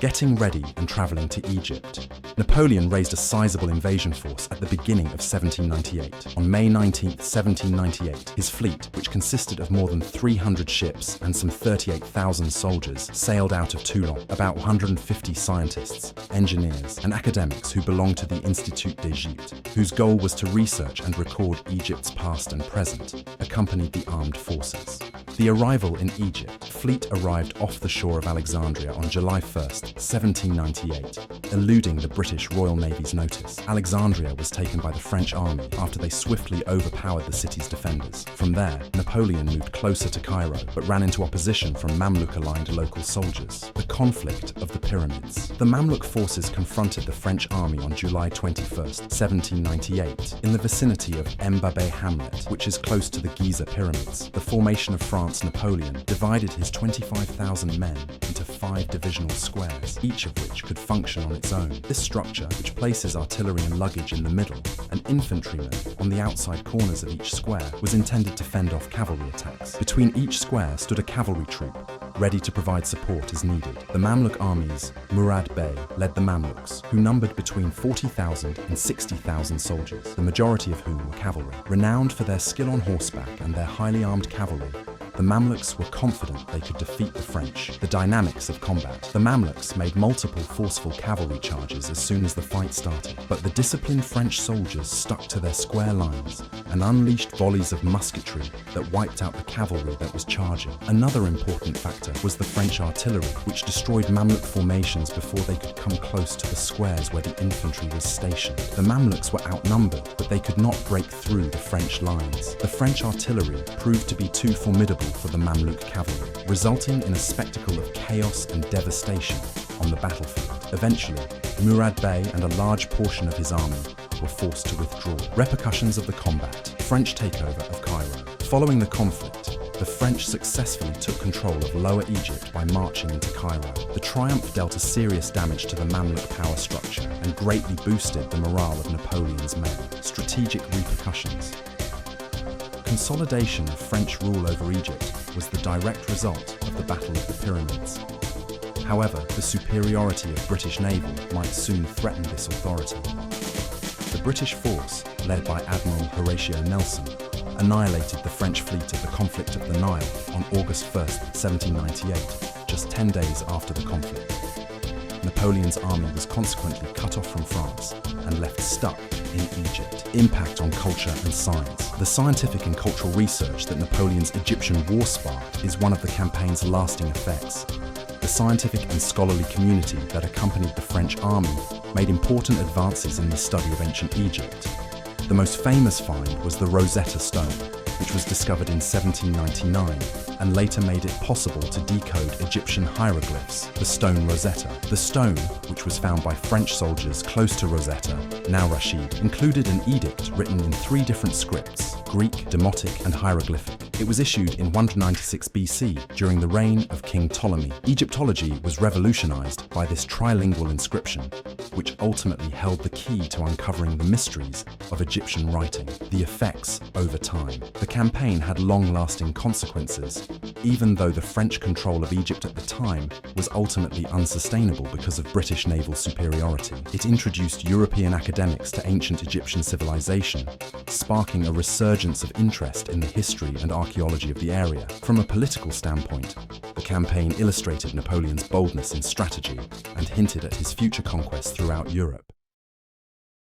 Getting ready and traveling to Egypt. Napoleon raised a sizable invasion force at the beginning of 1798. On May 19, 1798, his fleet, which consisted of more than 300 ships and some 38,000 soldiers, sailed out of Toulon. About 150 scientists, engineers, and academics who belonged to the Institut d'Egypte, whose goal was to research and record Egypt's past and present, accompanied the armed forces. The arrival in Egypt. Fleet arrived off the shore of Alexandria on July 1, 1798, eluding the British Royal Navy's notice. Alexandria was taken by the French army after they swiftly overpowered the city's defenders. From there, Napoleon moved closer to Cairo, but ran into opposition from Mamluk-aligned local soldiers. The conflict of the pyramids. The Mamluk forces confronted the French army on July 21, 1798, in the vicinity of Mbabe hamlet, which is close to the Giza pyramids. The formation of Napoleon divided his 25,000 men into 5 divisional squares, each of which could function on its own. This structure, which places artillery and luggage in the middle and infantrymen on the outside corners of each square, was intended to fend off cavalry attacks. Between each square stood a cavalry troop, ready to provide support as needed. The Mamluk armies, Murad Bey led the Mamluks, who numbered between 40,000 and 60,000 soldiers, the majority of whom were cavalry. Renowned for their skill on horseback and their highly armed cavalry, the Mamluks were confident they could defeat the French. The dynamics of combat. The Mamluks made multiple forceful cavalry charges as soon as the fight started, but the disciplined French soldiers stuck to their square lines and unleashed volleys of musketry that wiped out the cavalry that was charging. Another important factor was the French artillery, which destroyed Mamluk formations before they could come close to the squares where the infantry was stationed. The Mamluks were outnumbered, but they could not break through the French lines. The French artillery proved to be too formidable for the Mamluk cavalry, resulting in a spectacle of chaos and devastation on the battlefield. Eventually, Murad Bey and a large portion of his army were forced to withdraw. Repercussions of the combat. French takeover of Cairo. Following the conflict, the French successfully took control of Lower Egypt by marching into Cairo. The triumph dealt a serious damage to the Mamluk power structure and greatly boosted the morale of Napoleon's men. Strategic repercussions. Consolidation of French rule over Egypt was the direct result of the Battle of the Pyramids. However, the superiority of British naval might soon threaten this authority. The British force, led by Admiral Horatio Nelson, annihilated the French fleet at the conflict of the Nile on August 1, 1798, just 10 days after the conflict. Napoleon's army was consequently cut off from France and left stuck in Egypt. Impact on culture and science. The scientific and cultural research that Napoleon's Egyptian war sparked is one of the campaign's lasting effects. The scientific and scholarly community that accompanied the French army made important advances in the study of ancient Egypt. The most famous find was the Rosetta Stone, which was discovered in 1799 and later made it possible to decode Egyptian hieroglyphs, the stone Rosetta. The stone, which was found by French soldiers close to Rosetta, now Rashid, included an edict written in 3 different scripts: Greek, Demotic, and hieroglyphic. It was issued in 196 BC during the reign of King Ptolemy. Egyptology was revolutionized by this trilingual inscription, which ultimately held the key to uncovering the mysteries of Egyptian writing. The effects over time. The campaign had long-lasting consequences, even though the French control of Egypt at the time was ultimately unsustainable because of British naval superiority. It introduced European academics to ancient Egyptian civilization, sparking a resurgence of interest in the history and archaeology of the area. From a political standpoint, the campaign illustrated Napoleon's boldness in strategy and hinted at his future conquests throughout Europe.